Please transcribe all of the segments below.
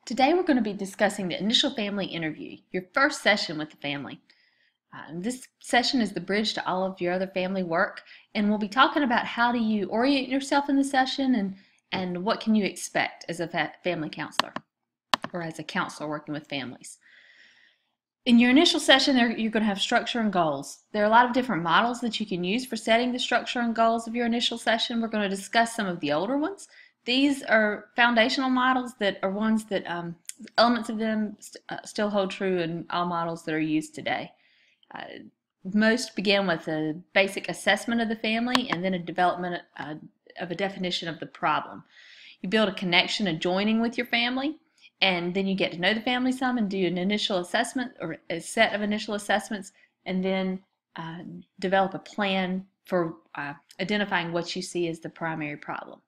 Today we're going to be discussing the initial family interview, your first session with the family. This session is the bridge to all of your other family work, and we'll be talking about how do you orient yourself in the session and what can you expect as a family counselor or as a counselor working with families. In your initial session, you're going to have structure and goals. There are a lot of different models that you can use for setting the structure and goals of your initial session. We're going to discuss some of the older ones. These are foundational models that are ones that elements of them still hold true in all models that are used today. Most begin with a basic assessment of the family and then a development of a definition of the problem. You build a connection, a joining with your family, and then you get to know the family some and do an initial assessment or a set of initial assessments, and then develop a plan for identifying what you see as the primary problem.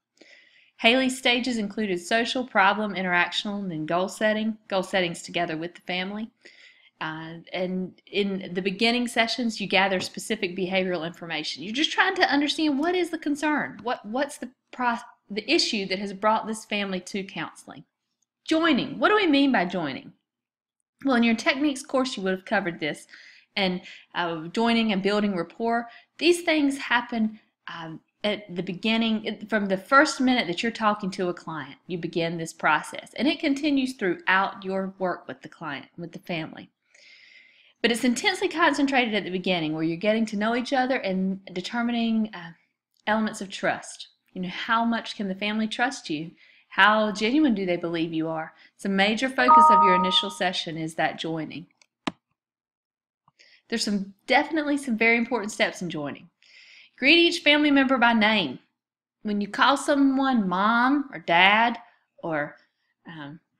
Haley's stages included social, problem, interactional, and then goal setting. Goal settings together with the family. And in the beginning sessions, you gather specific behavioral information. You're just trying to understand what is the concern, what's the issue that has brought this family to counseling. Joining. What do we mean by joining? Well, in your techniques course, you would have covered this. And joining and building rapport, these things happen at the beginning, from the first minute that you're talking to a client. You begin this process, and it continues throughout your work with the client, with the family. But it's intensely concentrated at the beginning, where you're getting to know each other and determining elements of trust. You know, how much can the family trust you? How genuine do they believe you are? It's a major focus of your initial session is that joining. There's definitely some very important steps in joining. Greet each family member by name. When you call someone mom or dad, or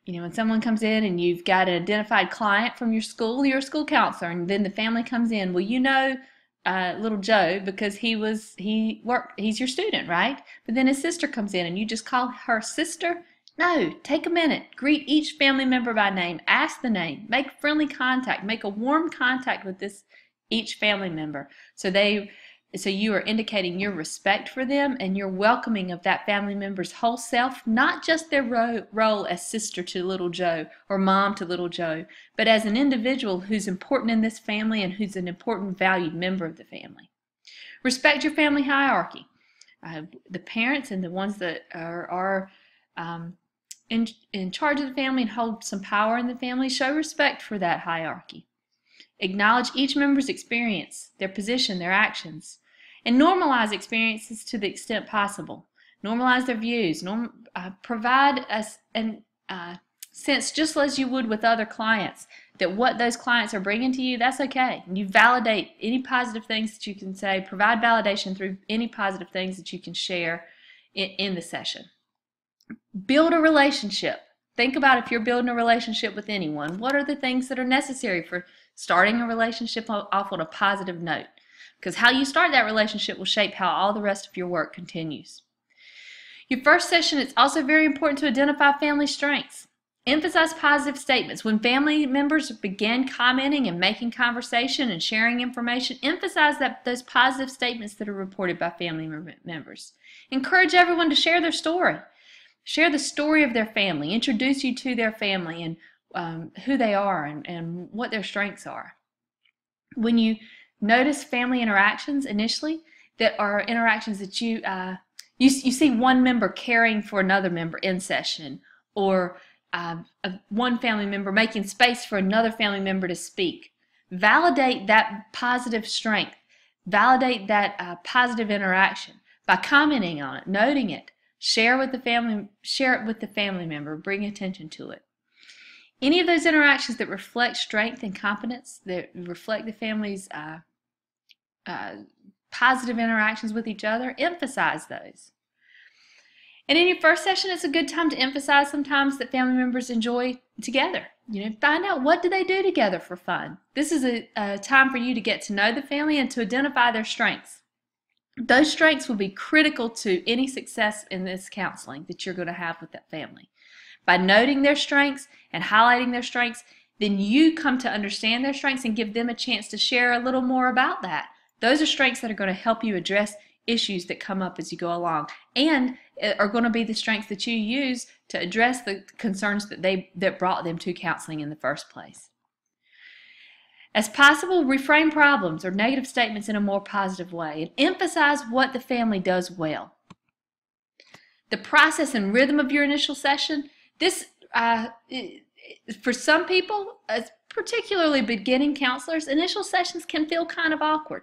when someone comes in and you've got an identified client from your school, you're a school counselor, and then the family comes in. Well, you know little Joe because he's your student, right? But then his sister comes in and you just call her sister. No, take a minute. Greet each family member by name. Ask the name. Make friendly contact. Make a warm contact with each family member. So you are indicating your respect for them and your welcoming of that family member's whole self, not just their role as sister to little Joe or mom to little Joe, but as an individual who's important in this family and who's an important valued member of the family. Respect your family hierarchy. The parents and the ones that are in charge of the family and hold some power in the family, show respect for that hierarchy. Acknowledge each member's experience, their position, their actions, and normalize experiences to the extent possible. Normalize their views. Provide a sense, just as you would with other clients, that what those clients are bringing to you, that's okay. And you validate any positive things that you can say. Provide validation through any positive things that you can share in the session. Build a relationship. Think about if you're building a relationship with anyone, what are the things that are necessary for starting a relationship off on a positive note? Because how you start that relationship will shape how all the rest of your work continues. Your first session, it's also very important to identify family strengths. Emphasize positive statements. When family members begin commenting and making conversation and sharing information, emphasize those positive statements that are reported by family members. Encourage everyone to share their story. Share the story of their family. Introduce you to their family and who they are and what their strengths are. When you notice family interactions initially that are interactions that you see one member caring for another member in session, or one family member making space for another family member to speak, validate that positive strength. Validate that positive interaction by commenting on it, noting it. Share it with the family member. Bring attention to it. Any of those interactions that reflect strength and competence, that reflect the family's positive interactions with each other, emphasize those. And in your first session, it's a good time to emphasize sometimes that family members enjoy together. Find out what do they do together for fun. This is a time for you to get to know the family and to identify their strengths. Those strengths will be critical to any success in this counseling that you're going to have with that family. By noting their strengths and highlighting their strengths, then you come to understand their strengths and give them a chance to share a little more about that. Those are strengths that are going to help you address issues that come up as you go along, and are going to be the strengths that you use to address the concerns that brought them to counseling in the first place. As possible, reframe problems or negative statements in a more positive way and emphasize what the family does well. The process and rhythm of your initial session, this for some people, particularly beginning counselors, initial sessions can feel kind of awkward.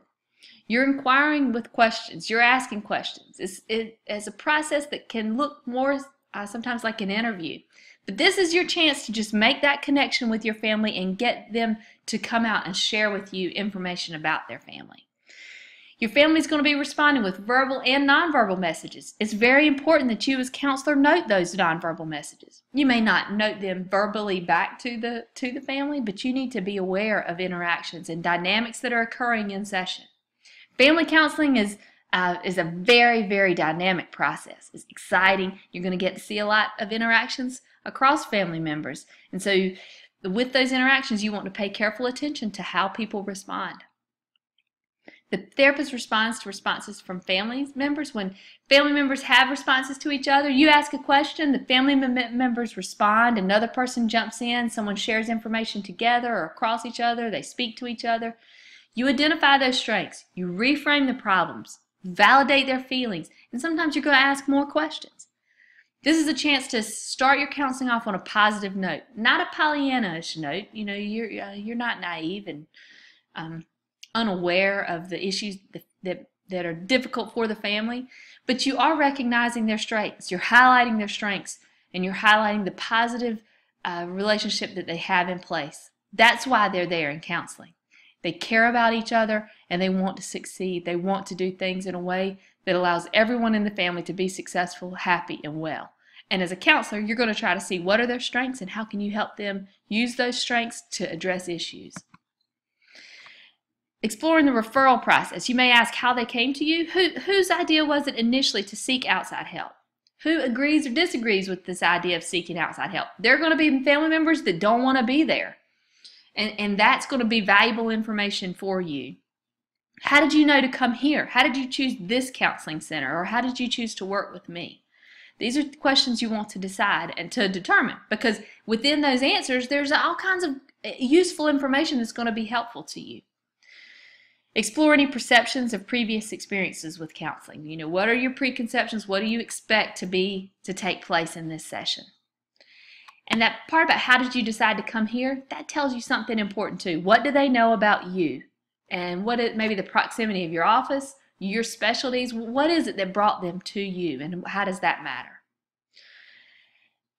You're inquiring with questions. You're asking questions. It's a process that can look more sometimes like an interview. But this is your chance to just make that connection with your family and get them to come out and share with you information about their family. Your family is going to be responding with verbal and nonverbal messages. It's very important that you as counselor note those nonverbal messages. You may not note them verbally back to the family, but you need to be aware of interactions and dynamics that are occurring in session. Family counseling is a very, very dynamic process. It's exciting. You're going to get to see a lot of interactions across family members. And so with those interactions, you want to pay careful attention to how people respond. The therapist responds to responses from family members. When family members have responses to each other, you ask a question, the family members respond, another person jumps in, someone shares information together or across each other, they speak to each other. You identify those strengths, you reframe the problems, validate their feelings, and sometimes you're going to ask more questions. This is a chance to start your counseling off on a positive note, not a Pollyanna-ish note. You know, you're not naive and unaware of the issues that are difficult for the family, but you are recognizing their strengths. You're highlighting their strengths, and you're highlighting the positive relationship that they have in place. That's why they're there in counseling. They care about each other, and they want to succeed. They want to do things in a way that allows everyone in the family to be successful, happy, and well. And as a counselor, you're going to try to see what are their strengths and how can you help them use those strengths to address issues. Exploring the referral process. You may ask how they came to you. Whose idea was it initially to seek outside help? Who agrees or disagrees with this idea of seeking outside help? There are going to be family members that don't want to be there. And that's going to be valuable information for you. How did you know to come here? How did you choose this counseling center? Or how did you choose to work with me? These are questions you want to decide and to determine, because within those answers, there's all kinds of useful information that's going to be helpful to you. Explore any perceptions of previous experiences with counseling. You know, what are your preconceptions? What do you expect to take place in this session? And that part about how did you decide to come here, that tells you something important too. What do they know about you? And what is maybe the proximity of your office, your specialties, what is it that brought them to you, and how does that matter?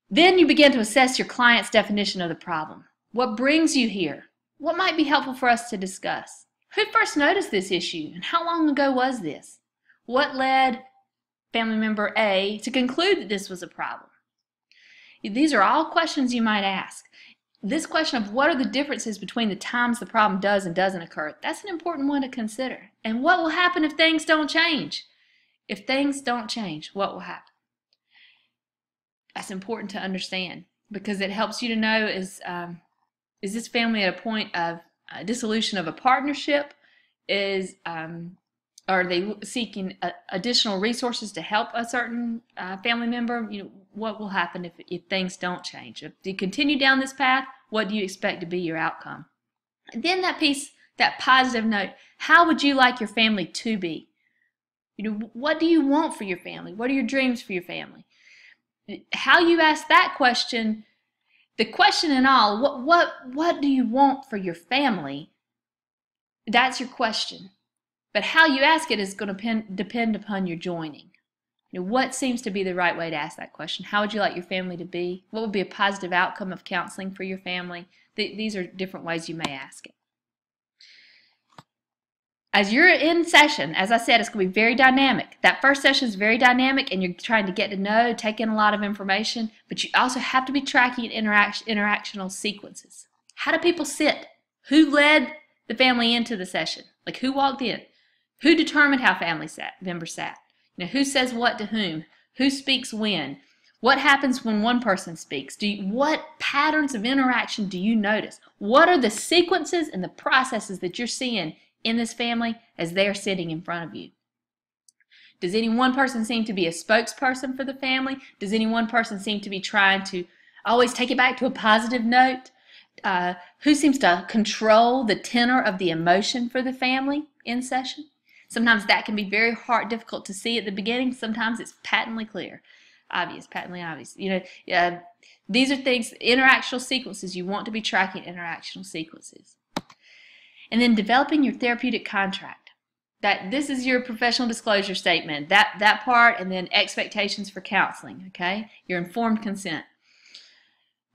Then you begin to assess your client's definition of the problem. What brings you here? What might be helpful for us to discuss? Who first noticed this issue, and how long ago was this? What led family member A to conclude that this was a problem? These are all questions you might ask. This question of what are the differences between the times the problem does and doesn't occur, that's an important one to consider. And what will happen if things don't change? If things don't change, what will happen? That's important to understand, because it helps you to know, is this family at a point of dissolution of a partnership? Are they seeking additional resources to help a certain family member? You know, what will happen if things don't change? If you continue down this path, what do you expect to be your outcome? And then that piece, that positive note, how would you like your family to be? You know, what do you want for your family? What are your dreams for your family? How you ask that question, the question in all, what do you want for your family? That's your question. But how you ask it is going to depend upon your joining. You know, what seems to be the right way to ask that question? How would you like your family to be? What would be a positive outcome of counseling for your family? These are different ways you may ask it. As you're in session, as I said, it's going to be very dynamic. That first session is very dynamic, and you're trying to get to know, take in a lot of information, but you also have to be tracking interactional sequences. How do people sit? Who led the family into the session? Like, who walked in? Who determined how family members sat? You know, who says what to whom? Who speaks when? What happens when one person speaks? What patterns of interaction do you notice? What are the sequences and the processes that you're seeing in this family as they're sitting in front of you? Does any one person seem to be a spokesperson for the family? Does any one person seem to be trying to always take it back to a positive note? Who seems to control the tenor of the emotion for the family in session? Sometimes that can be very hard, difficult to see at the beginning. Sometimes it's patently clear, obvious, patently obvious. These are things, interactional sequences. You want to be tracking interactional sequences. And then developing your therapeutic contract. This is your professional disclosure statement, that part, and then expectations for counseling, okay? Your informed consent.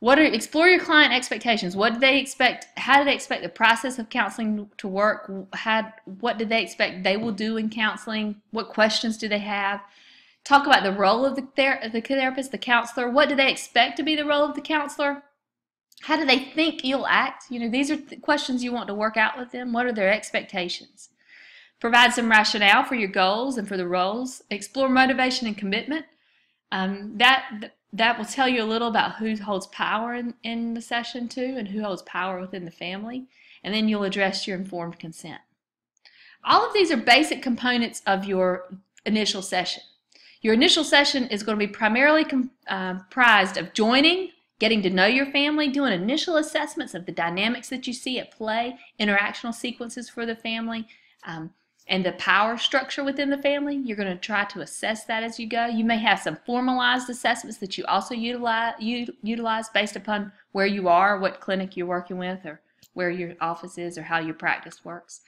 Explore your client expectations. What do they expect? How do they expect the process of counseling to work? What do they expect they will do in counseling? What questions do they have? Talk about the role of the therapist, the counselor. What do they expect to be the role of the counselor? How do they think you'll act? These are questions you want to work out with them. What are their expectations? Provide some rationale for your goals and for the roles. Explore motivation and commitment. That will tell you a little about who holds power in the session too, and who holds power within the family. And then you'll address your informed consent. All of these are basic components of your initial session. Your initial session is going to be primarily comprised of joining, getting to know your family, doing initial assessments of the dynamics that you see at play, interactional sequences for the family, and the power structure within the family. You're going to try to assess that as you go. You may have some formalized assessments that you also utilize based upon where you are, what clinic you're working with, or where your office is, or how your practice works.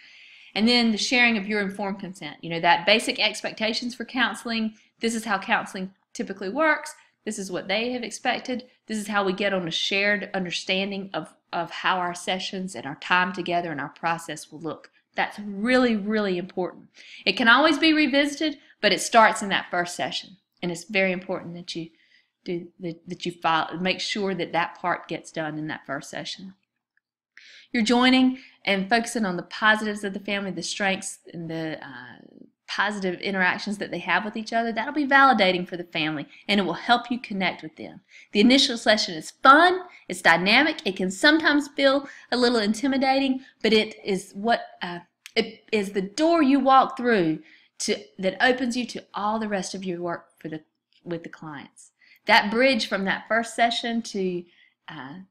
And then the sharing of your informed consent. That basic expectations for counseling. This is how counseling typically works. This is what they have expected. This is how we get on a shared understanding of how our sessions and our time together and our process will look. That's really, really important. It can always be revisited, but it starts in that first session. And it's very important that you make sure that part gets done in that first session. You're joining and focusing on the positives of the family, the strengths and the positive interactions that they have with each other. That'll be validating for the family, and it will help you connect with them. The initial session is fun, it's dynamic, it can sometimes feel a little intimidating, but it is it is the door you walk through that opens you to all the rest of your work with the clients. That bridge from that first session to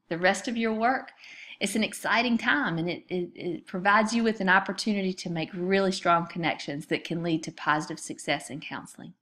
the rest of your work, it's an exciting time, and it provides you with an opportunity to make really strong connections that can lead to positive success in counseling.